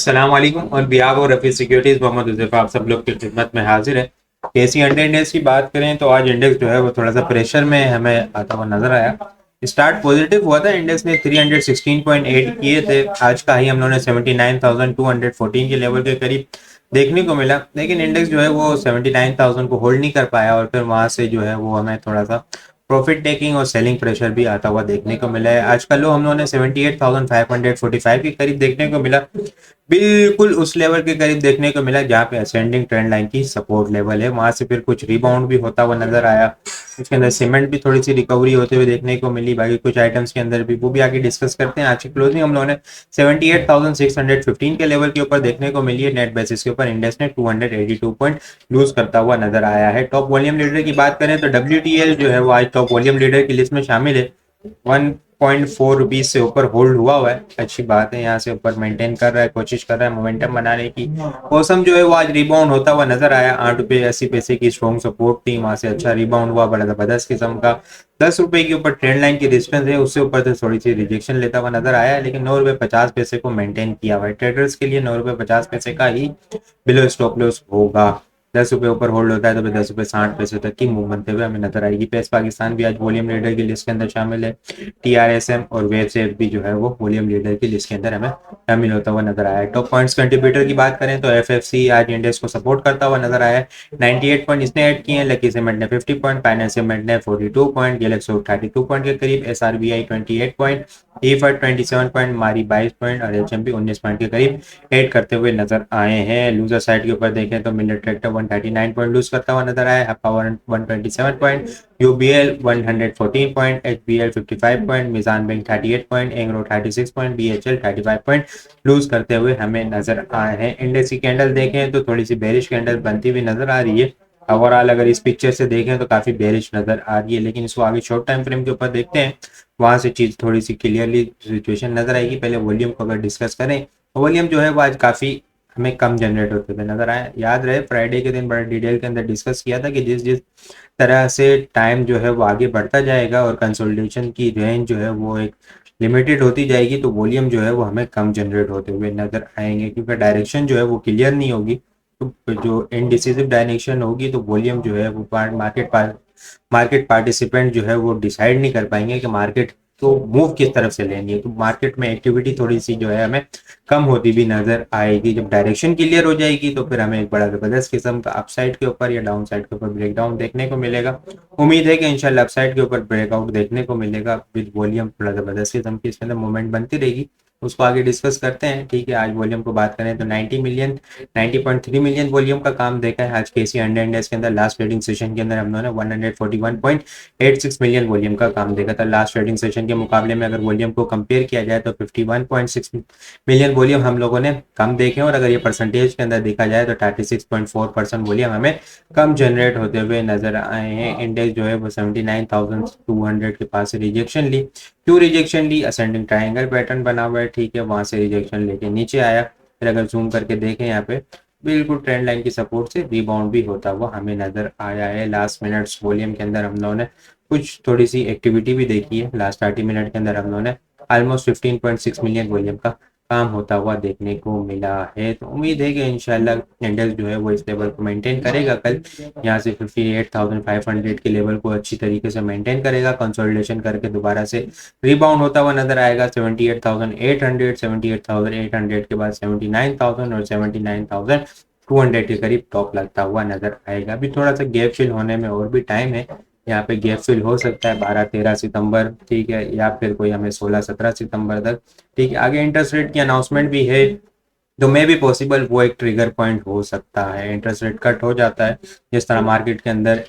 अस्सलाम वालेकुम और बिहाफ और रफी सिक्योरिटीज मोहम्मद हुज़ैफा आप सब लोग की खिदमत में हाजिर है। केसी अंडर इंडेक्स की बात करें तो आज इंडेक्स जो है वो थोड़ा सा प्रेशर में हमें आता हुआ नजर आया। स्टार्ट पॉजिटिव हुआ था, इंडेक्स ने 316.8 किए थे। आज का ही हम लोगों ने 79,214 के लेवल के करीब देखने को मिला, लेकिन इंडेक्स जो है वो 79,000 को होल्ड नहीं कर पाया और फिर वहां से जो है वो हमें थोड़ा सा प्रॉफिट टेकिंग और सेलिंग प्रेशर भी आता हुआ देखने को मिला है। आज का लो हम लोगों ने 78,545 के करीब देखने को मिला, बिल्कुल उस लेवल के करीब देखने को मिला जहाँ पे असेंडिंग ट्रेंड लाइन की सपोर्ट लेवल है। वहां से फिर कुछ रिबाउंड भी होता हुआ नजर आया। इसके अंदर सीमेंट भी थोड़ी सी रिकवरी होते हुए देखने को मिली। बाकी कुछ आइटम्स के अंदर भी वो भी आगे डिस्कस करते हैं। आज की क्लोजिंग हम लोगों ने 78,615 के लेवल के ऊपर देखने को मिली है। नेट बेसिस के ऊपर इंडेक्स ने 282 पॉइंट लूज करता हुआ नजर आया है। टॉप वॉल्यूम लीडर की बात करें तो WTL जो है वो आज टॉप वॉल्यूम लीडर की लिस्ट में शामिल है। 1.4 रुपीज से ऊपर होल्ड हुआ है, अच्छी बात है। यहाँ से ऊपर मेंटेन कर रहा है, कोशिश कर रहा है मोमेंटम बनाने की। मौसम जो है वो आज रिबाउंड होता हुआ नजर आया। 8 रुपये 80 पैसे की स्ट्रॉन्ग सपोर्ट थी, वहां से अच्छा रिबाउंड हुआ, बड़ा जबरदस्त किस्म का। 10 रुपए के ऊपर ट्रेंड लाइन की डिस्टेंस है, उससे ऊपर से थोड़ी सी रिजेक्शन लेता हुआ नजर आया है, लेकिन 9 रुपये 50 पैसे को मेंटेन किया हुआ है। ट्रेडर्स के लिए 9 रुपये 50 पैसे का ही बिलो स्टॉप लॉस होगा। 10 रुपये ऊपर होल्ड होता है तो फिर 10 रुपये 60 पैसे तक की मूव बनते हुए हमें नजर आएगी। पेस पाकिस्तान भी आज वॉल्यूम लीडर की लिस्ट के अंदर शामिल है। TRSM और वेब सेफ भी जो है वो वॉल्यूम लीडर की लिस्ट के अंदर हमें शामिल होता हुआ नजर आया है। टॉप पॉइंट्स कंट्रीब्यूटर की बात करें तो FFC आज इंडेक्स को सपोर्ट करता हुआ नजर आया है। 98 पॉइंट इसने ऐड किए हैं। लकी सीमेंट ने 50 पॉइंट, फाइनेंस सीमेंट ने 42 पॉइंट, गैलेक्सो 32 पॉइंट के करीब, SRBI 28 पॉइंट, EFR 27 पॉइंट, मारी 22 पॉइंट और HMP 19 पॉइंट के करीब एड करते हुए नजर आए हैं। लूजर साइड के ऊपर देखें तो मिलर ट्रैक्टर 139 पॉइंट लूज करता हुआ नजर आया है। Power 127 point, UBL 114 point, HBL 55 point, Meezan bank 38 point, Engro 36 point, BHL 35 point lose करते हुए हमें नजर आए हैं। इंडेक्स की कैंडल देखें तो थोड़ी सी बेरिश कैंडल बनती हुई नजर आ रही है। ओवरऑल अगर इस पिक्चर से देखें तो काफी बेरिश नजर आ रही है, लेकिन इसको आगे शॉर्ट टाइम फ्रेम के ऊपर देखते हैं, वहां से चीज थोड़ी सी क्लियरली सिचुएशन नजर आएगी। पहले वॉल्यूम को अगर डिस्कस करें, वॉल्यूम जो है वो आज काफी हमें कम जनरेट होते हुए नजर आए। याद रहे फ्राइडे के दिन बड़ा डिटेल के अंदर डिस्कस किया था कि जिस जिस तरह से टाइम जो है वो आगे बढ़ता जाएगा और कंसोलिडेशन की रेंज जो है वो एक लिमिटेड होती जाएगी, तो वॉल्यूम जो है वो हमें कम जनरेट होते हुए नजर आएंगे, क्योंकि डायरेक्शन जो है वो क्लियर नहीं होगी। तो जो इनडिसिसिव डायरेक्शन होगी तो वॉल्यूम जो है वो मार्केट पार्टिसिपेंट जो है वो डिसाइड नहीं कर पाएंगे कि मार्केट तो मूव किस तरफ से लेनी है। तो मार्केट में एक्टिविटी थोड़ी सी जो है हमें कम होती भी नजर आएगी। जब डायरेक्शन क्लियर हो जाएगी तो फिर हमें एक बड़ा जबरदस्त किस्म का अपसाइड के ऊपर या डाउन साइड के ऊपर ब्रेकडाउन देखने को मिलेगा। उम्मीद है कि इंशाल्लाह अपसाइड के ऊपर ब्रेकआउट देखने को मिलेगा विद वॉल्यूम बड़ा जबरदस्त किस्म की इसके अंदर मूवमेंट बनती रहेगी। उसको आगे डिस्कस करते हैं। ठीक है, आज वॉल्यूम को बात करें तो 90.3 मिलियन वॉल्यूम का काम देखा है आज केसी अंडर इंडेक्स के अंदर। लास्ट ट्रेडिंग सेशन के अंदर हम लोगों ने 141.86 मिलियन वॉल्यूम का काम देखा था। लास्ट ट्रेडिंग सेशन के मुकाबले में अगर वॉल्यूम को कंपेयर किया जाए तो 51.6 मिलियन वॉल्यूम हम लोगों ने कम देखे, और अगर ये परसेंटेज के अंदर देखा जाए तो 36.4% वॉल्यूम हमें कम जनरेट होते हुए नजर आए हैं। इंडेक्स जो है वो 79,200 के पास से रिजेक्शन ली। क्यों रिजेक्शन ली? असेंडिंग ट्राइंगल पैटर्न बना हुआ है, ठीक है, वहां से रिजेक्शन लेके नीचे आया। फिर अगर जूम करके देखें यहाँ पे बिल्कुल ट्रेंड लाइन की सपोर्ट से रिबाउंड भी होता हुआ हमें नजर आया है। लास्ट मिनट्स वॉल्यूम के अंदर हम लोगों ने कुछ थोड़ी सी एक्टिविटी भी देखी है। लास्ट 30 मिनट के अंदर हम लोगों ने ऑलमोस्ट 15.6 मिलियन वॉल्यूम का काम होता हुआ देखने को मिला है। तो उम्मीद है कि इंशाल्लाह इंडेक्स जो है वो इस लेवल को मेंटेन करेगा। कल यहाँ से 58,500 के लेवल को अच्छी तरीके से मेंटेन करेगा, कंसोलिडेशन करके दोबारा से रिबाउंड होता हुआ नजर आएगा। 78,800 के बाद 79,000 और 79,200 के करीब टॉप लगता हुआ नजर आएगा। अभी थोड़ा सा गैप फिल होने में और भी टाइम है। यहाँ पे गैप फिल हो सकता है 12-13 सितंबर, ठीक है, या फिर कोई हमें 16-17 सितंबर तक। ठीक है, आगे इंटरेस्ट रेट की अनाउंसमेंट भी है, तो मे भी पॉसिबल वो एक ट्रिगर पॉइंट हो सकता है। इंटरेस्ट रेट कट हो जाता है, जिस तरह मार्केट के अंदर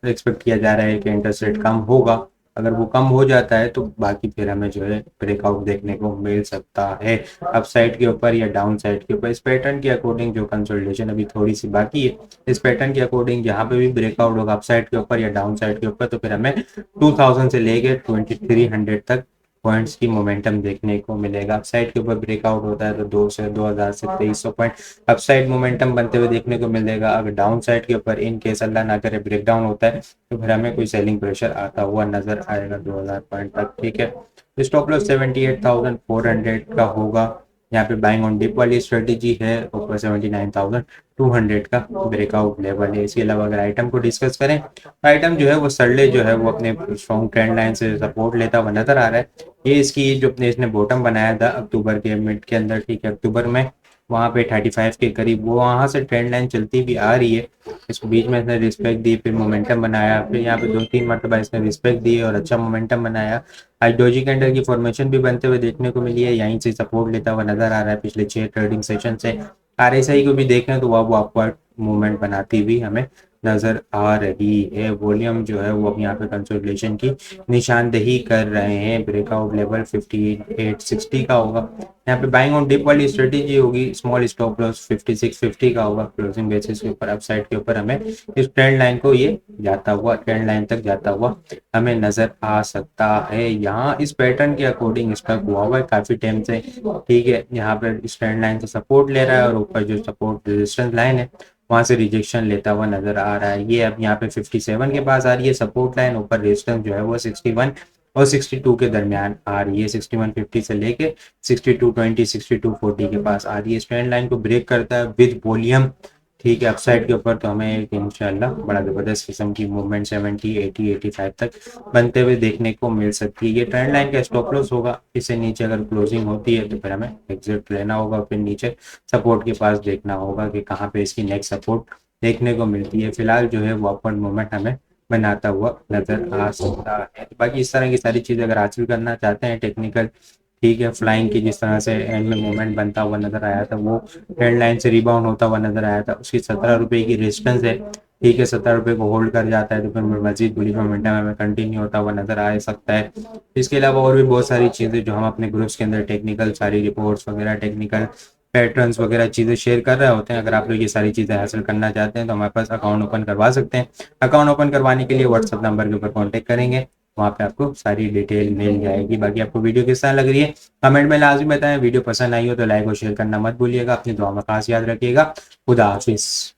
एक्सपेक्ट किया जा रहा है कि इंटरेस्ट रेट कम होगा, अगर वो कम हो जाता है तो बाकी फिर हमें जो है ब्रेकआउट देखने को मिल सकता है, अप साइड के ऊपर या डाउन साइड के ऊपर। इस पैटर्न के अकॉर्डिंग जो कंसोलिडेशन अभी थोड़ी सी बाकी है, इस पैटर्न के अकॉर्डिंग जहाँ पे भी ब्रेकआउट होगा अप साइड के ऊपर या डाउन साइड के ऊपर, तो फिर हमें 2000 से लेके 2300 तक पॉइंट्स की मोमेंटम देखने को मिलेगा। अपसाइड के ऊपर ब्रेकआउट होता है तो 2000 से 2300 पॉइंट अपसाइड मोमेंटम बनते हुए देखने को मिलेगा। अगर डाउन साइड के ऊपर इन केस अल्लाह ना करे ब्रेकडाउन होता है तो फिर हमें कोई सेलिंग प्रेशर आता हुआ नजर आएगा 2000 पॉइंट तक। ठीक है, स्टॉप लॉस 78,400 का होगा। यहाँ पे बाइंग ऑन डिप वाली स्ट्रेटेजी है, ऊपर 79,200 का ब्रेकआउट लेवल है। इसके अलावा अगर आइटम को डिस्कस करें, आइटम जो है वो सरले जो है वो अपने स्ट्रॉन्ग ट्रेंड लाइन से सपोर्ट लेता हुआ नजर आ रहा है। ये इसकी जो अपने इसने बॉटम बनाया था अक्टूबर के मिड के अंदर, ठीक है, अक्टूबर में वहाँ पे 35 के करीब, वो वहाँ से ट्रेंड लाइन चलती भी आ रही है। इस बीच में इसने रिस्पेक्ट दी, फिर मोमेंटम बनाया, फिर यहाँ पे 2-3 मरतबा इसने रिस्पेक्ट दी और अच्छा मोमेंटम बनाया। आज डोजी कैंडल की फॉर्मेशन भी बनते हुए देखने को मिली है, यहीं से सपोर्ट लेता हुआ नजर आ रहा है पिछले 6 ट्रेडिंग सेशन से। आरएसआई को भी देखें तो वो अपवर्ड मूवमेंट बनाती हुई हमें नजर आ रही है। वॉल्यूम जो है वो अब यहाँ पे कंसोलिडेशन की निशानदेही कर रहे हैं। ब्रेकआउट लेवल 5860 का होगा। यहाँ पे बाइंग ऑन डिप वाली स्ट्रेटेजी होगी, स्मॉल स्टॉप लॉस 5650 का होगा। क्लोजिंग बेसिस के ऊपर अपसाइड के ऊपर हमें इस ट्रेंड लाइन को ये जाता हुआ, ट्रेंड लाइन तक जाता हुआ हमें नजर आ सकता है। यहाँ इस पैटर्न के अकॉर्डिंग स्टक हुआ हुआ है काफी टाइम से, ठीक है। यहाँ पर इस ट्रेंड लाइन से सपोर्ट ले रहा है और ऊपर जो सपोर्ट रेजिस्टेंस लाइन है वहां से रिजेक्शन लेता हुआ नजर आ रहा है। ये अब यहाँ पे 57 के पास आ रही है सपोर्ट लाइन, ऊपर रेजिस्टेंस जो है वो 61 और 62 के दरमियान आ रही है। 6150 से लेके 6220 6240 के पास आ रही है। स्टैंड लाइन को ब्रेक करता है विद वॉल्यूम, ठीक है, अपसाइड के ऊपर तो हमें एक इंशाल्लाह बड़ा जबरदस्त किस्म की मूवमेंट 70 80 85 तक बनते हुए देखने को मिल सकती है। ये ट्रेंड लाइन का स्टॉप लॉस होगा, इससे नीचे अगर क्लोजिंग होती है तो फिर हमें एग्जिट लेना होगा, फिर नीचे सपोर्ट के पास देखना होगा कि कहाँ पे इसकी नेक्स्ट सपोर्ट देखने को मिलती है। फिलहाल जो है वो अपवर्ड मूवमेंट हमें बनाता हुआ नजर आ सकता है। बाकी इस तरह की सारी चीज़ अगर हासिल करना चाहते हैं टेक्निकल, ठीक है, फ्लाइंग की जिस तरह से एंड में मूवमेंट बनता हुआ नजर आया था, वो ट्रेंड लाइन से रिबाउंड होता हुआ नजर आया था, उसकी 17 रुपए की रेजिस्टेंस है, ठीक है, 17 रुपए को होल्ड कर जाता है तो फिर मजीद बुलिश मोमेंटम हमें कंटिन्यू होता हुआ नजर आ सकता है। इसके अलावा और भी बहुत सारी चीज़ें जो हम अपने ग्रुप्स के अंदर टेक्निकल सारी रिपोर्ट्स वगैरह, टेक्निकल पैटर्न्स वगैरह चीज़ें शेयर कर रहे होते हैं। अगर आप लोग ये सारी चीज़ें हासिल करना चाहते हैं तो हमारे पास अकाउंट ओपन करवा सकते हैं। अकाउंट ओपन करवाने के लिए व्हाट्सअप नंबर के ऊपर कॉन्टेक्ट करेंगे, वहाँ पे आपको सारी डिटेल मिल जाएगी। बाकी आपको वीडियो किस तरह लग रही है कमेंट में लाजमी बताएं। वीडियो पसंद आई हो तो लाइक और शेयर करना मत भूलिएगा। अपनी दुआ में खास याद रखिएगा। खुदा हाफिज़।